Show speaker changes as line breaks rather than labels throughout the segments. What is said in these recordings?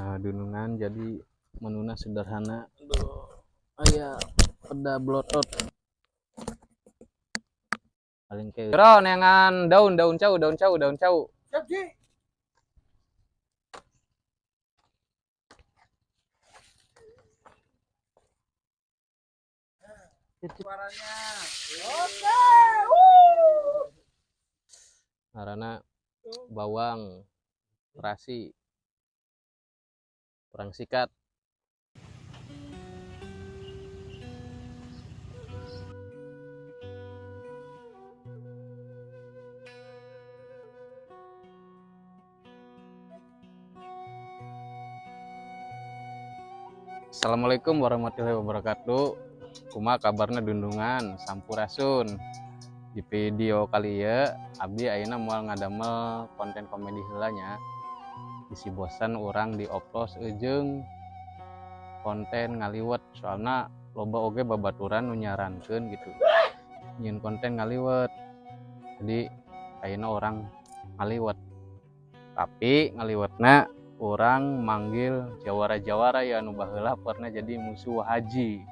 Dunungan jadi menuna sederhana. Aduh, aya peda blotot. Paling kayak Bro, nengan daun cau.
Siap, Ji. Suaranya. Oke.
karena bawang, terasi, kurang sikat. Assalamualaikum warahmatullahi wabarakatuh. Kumaha kabarna Dundungan, sampurasun. Di video kali ya, abdi ayeuna moal ngadamel konten komedi heula nya. Isi bosan orang dioplos jeung konten ngaliwet, soalna loba oge babaturan nu nyarankeun gitu. Nyieun konten ngaliwet. Jadi ayeuna orang ngaliwet. Tapi ngaliwetna orang manggil jawara-jawara ya nu baheula pernah jadi musuh Haji.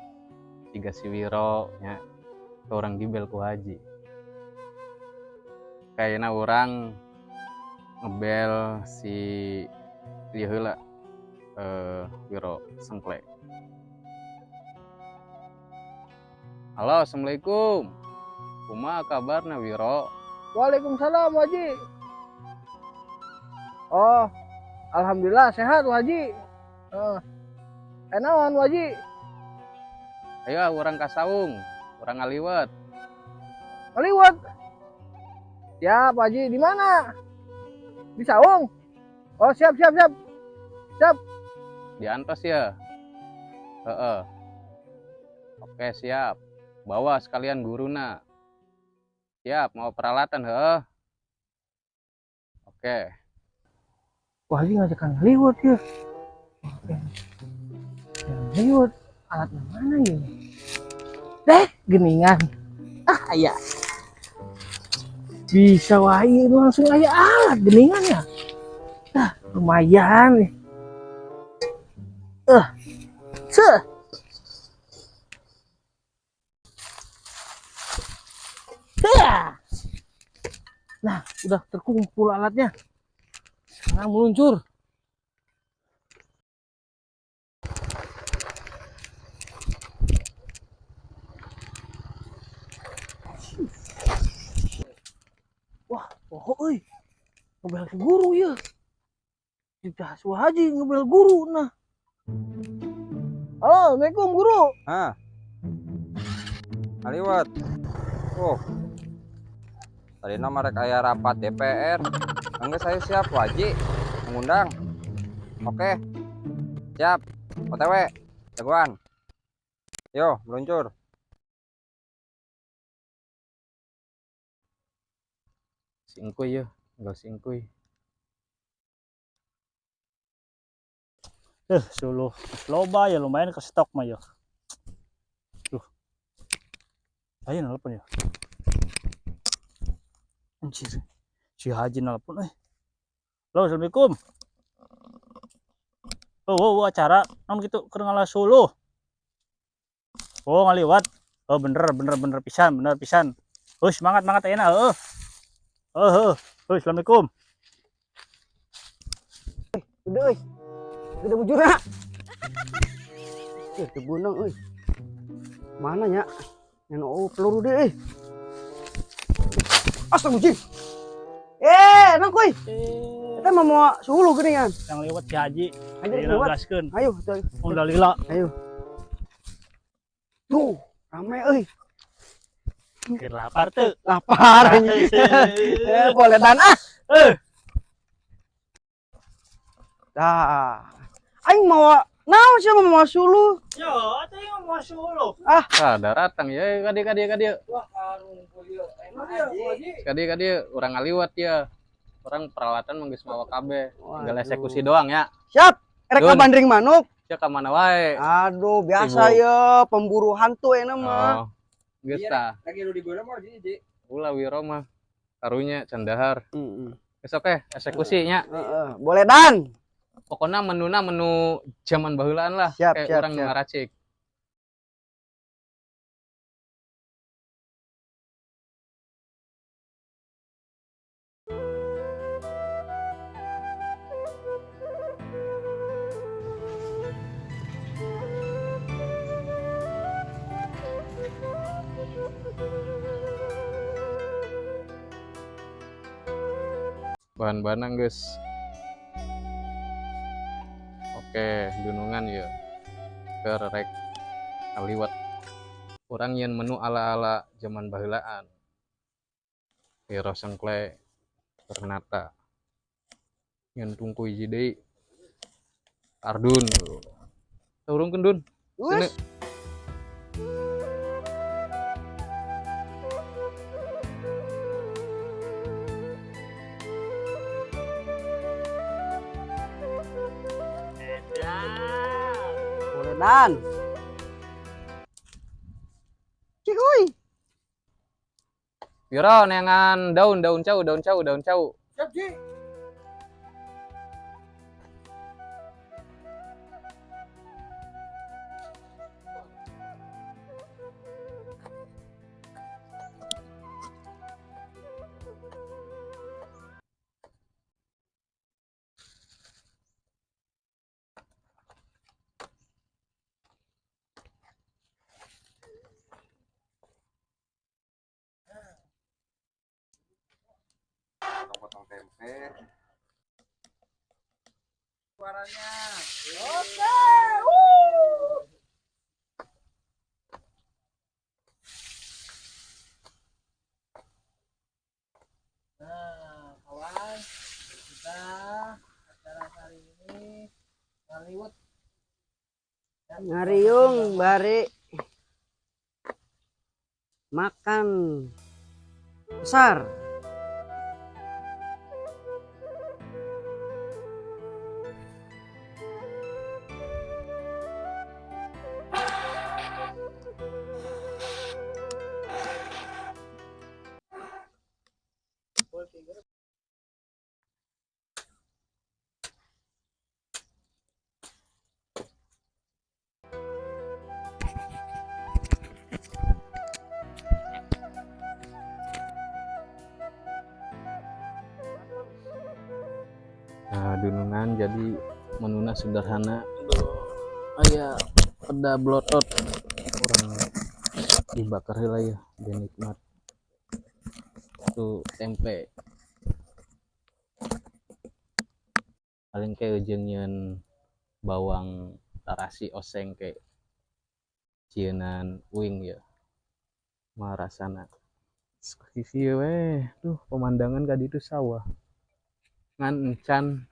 Tiga si Wiro nya orang dibel ku Haji. Kayaknya orang ngebel si dia heula Wiro Sengkle. Halo, assalamualaikum. Kumaha kabarna Wiro?
Waalaikumsalam, Haji. Oh, alhamdulillah sehat, Haji. Enawan, Haji.
Ayo orang kasaung, orang ngaliwet.
Ngaliwat. Siap, Haji. Di mana? Di Saung. Oh, siap.
Diantos ya? Heeh. Oke, siap. Bawa sekalian guruna. Siap, mau peralatan, heeh. Oke.
Wah, Haji ngajakan ngaliwat ya. Ngaliwat. Alat mana ya? Geningan. Aya. Bisa wae langsung aya alat geningan ya. Lumayan nih. Nah, udah terkumpul alatnya. Sekarang meluncur. Wah, euy. Ngebel ke guru ya. Tidak Haji ngebel guru nah. Halo, Assalamualaikum guru.
Aliwat. Tadi nama rek aya rapat DPR. Enggak, saya siap Haji mengundang. Oke. Siap. OTW. Jagoan. Yo, meluncur.
Singkuy ya, enggak singkuy.
Suluh loba ya lumayan ke stok mah ya. Ayo nelpon ya. Anjir. Si Haji nelpon Halo, assalamualaikum. Acara non gitu keur ngalah suluh. Oh, ngaliwat. Oh, bener pisan. Semangat ayeuna assalamualaikum.
Udah euy. Udah bujurna. Tebunang euy. Mana nya? Neno peluru deh euy. Astagfirullah. Nang kuy. Kita mau suluh geuningan.
Yang lewat si Haji.
Haji lewat. Ayo,
alhamdulillah.
Ayo. Tuh, rame euy.
Keur lapar teu?
Lapar. Boleh dan Dah. Aing mau naon sih mau suluh?
Yo, atuh mau suluh.
Ada ratang ya, kadi.
Wah, ngumpul ieu.
Kadi orang ngaliwat ya. Orang peralatan manggeus mawa kabeh. Tinggal eksekusi doang ya.
Siap. Rek bandring manuk.
Sia ka mana wae.
Aduh, biasa ya pemburu hantu enak mah.
Geus tah.
Lagi lu digoreng mah Ji.
Ulah Wiro mah karunya candahar. Geus oke, eksekusi nya.
Boleh dan.
Pokoknya menuna menu zaman baheulaan lah.
Siap,
Kayak
siap,
orang
siap.
ngaracik. Bahan-bahan guys. Oke, dunungan ya. Kerek kaliwat. Orang yang menu ala-ala zaman baheulaan. Kira sengklek ternata. Yang tungku hiji deui. Ardun. Turunkeun Dun. Sini.
Wes. Boleh dan. Cikuy.
Piro neangan daun cau.
Siap, Ji.
Potong tempe. Suaranya.
Oke. Wuh. Nah, kawan, kita acara hari ini ngaliwut ngariung bari makan besar.
Nah, dunungan jadi menuna sederhana. Aya peda blotot. Orang dibakar heula ya, biar nikmat. Tuh tempe. Paling kayak jeung nyeun bawang tarasi oseng kayak cieunan uing ya. Mah rasana. Kieu we, tuh pemandangan ka ditu sawah. Ngan encan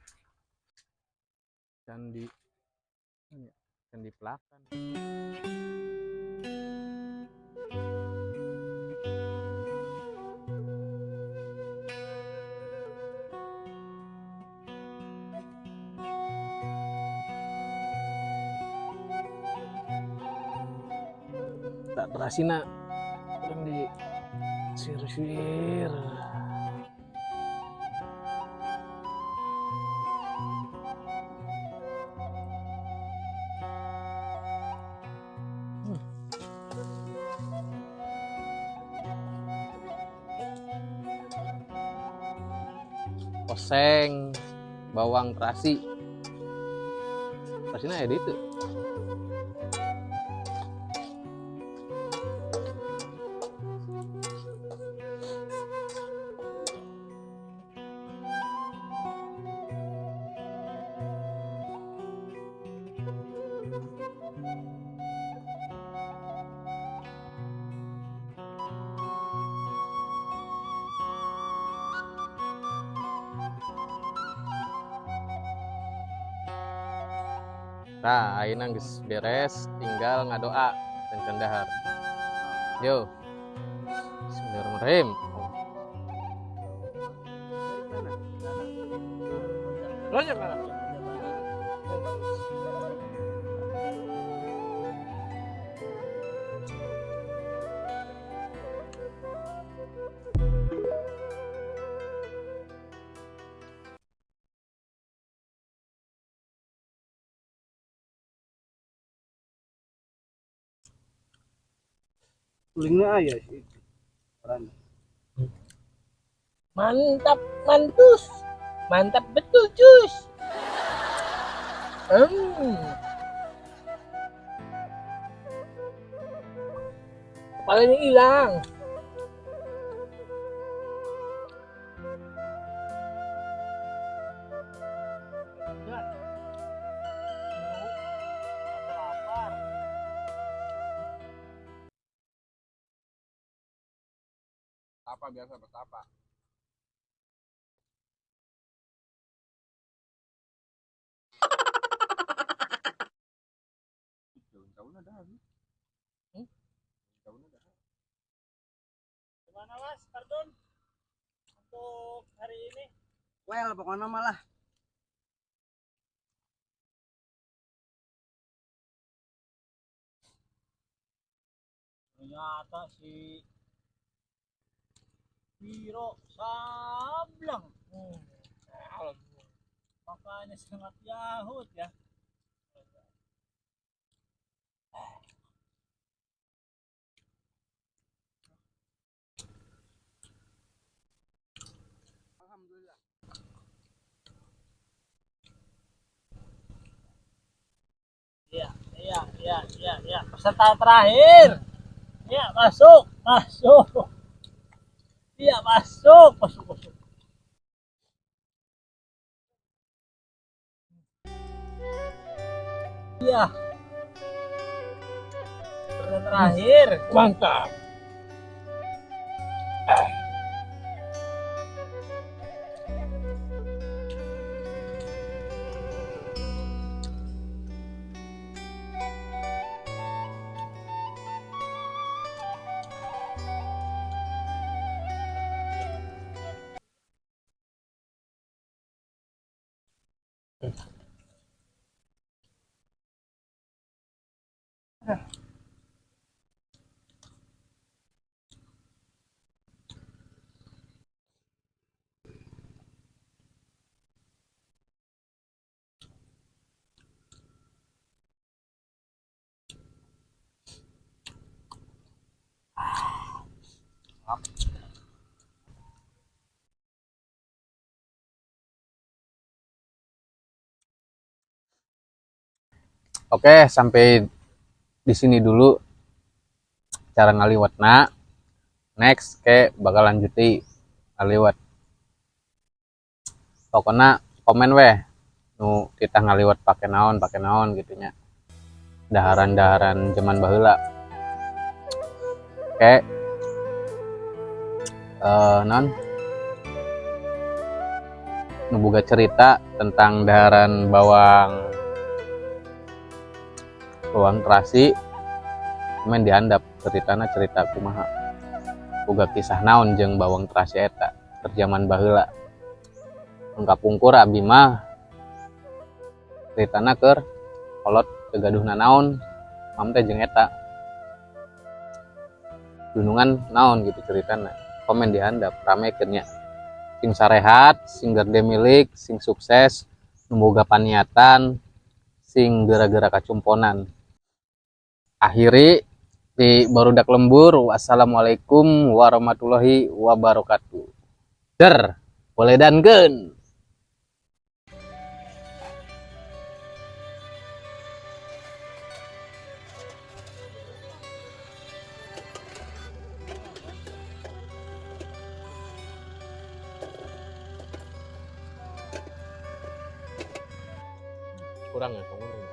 candi pelakan. Tak terasina orang di sir-sir. Oseng, bawang terasi. Terasina ya itu. Nah, ayeuna geus beres, tinggal ngadoa dan dahar. Yo. Bismillahirrahmanirrahim. Lonjak lah.
Ulingnya ayah sih. Orangnya.
Mantap, mantus. Mantap betul, Cus. Kepalanya hilang.
Apa biasa betapa? Daun-daun ada habis. Daun ada.
Gimana Mas Kardun? Untuk hari ini?
Well, pokoknya malah
Ternyata si Biro sablang. Makanya sangat yahut ya.
alhamdulillah.
Iya. Peserta terakhir. Iya, masuk. Iya, masuk. Iya. Peserta terakhir.
Mantap.
Oke, sampai di sini dulu cara ngaliwatna. Next ke bakal lanjuti ngaliwat. Pokoknya komen weh nu kita ngaliwat pakai naon gitunya. Daharan-daharan zaman baheula. Oke. Non nu boga cerita tentang daharan bawang terasi men dihandap ceritana cerita kumaha boga kisah naon jeung bawang terasi eta terjaman baheula engka pungkur abi mah ceritana keur kolot kegaduhna naon mam teh jeung eta gunungan naon gitu ceritana komen dihandap rame keurnya sing sarehat sing gerde milik sing sukses nu boga paniatan sing gara-gara kacumponan akhiri di barudak lembur. Wassalamualaikum warahmatullahi wabarakatuh. Der boleh dankeun. Kurang ya kamu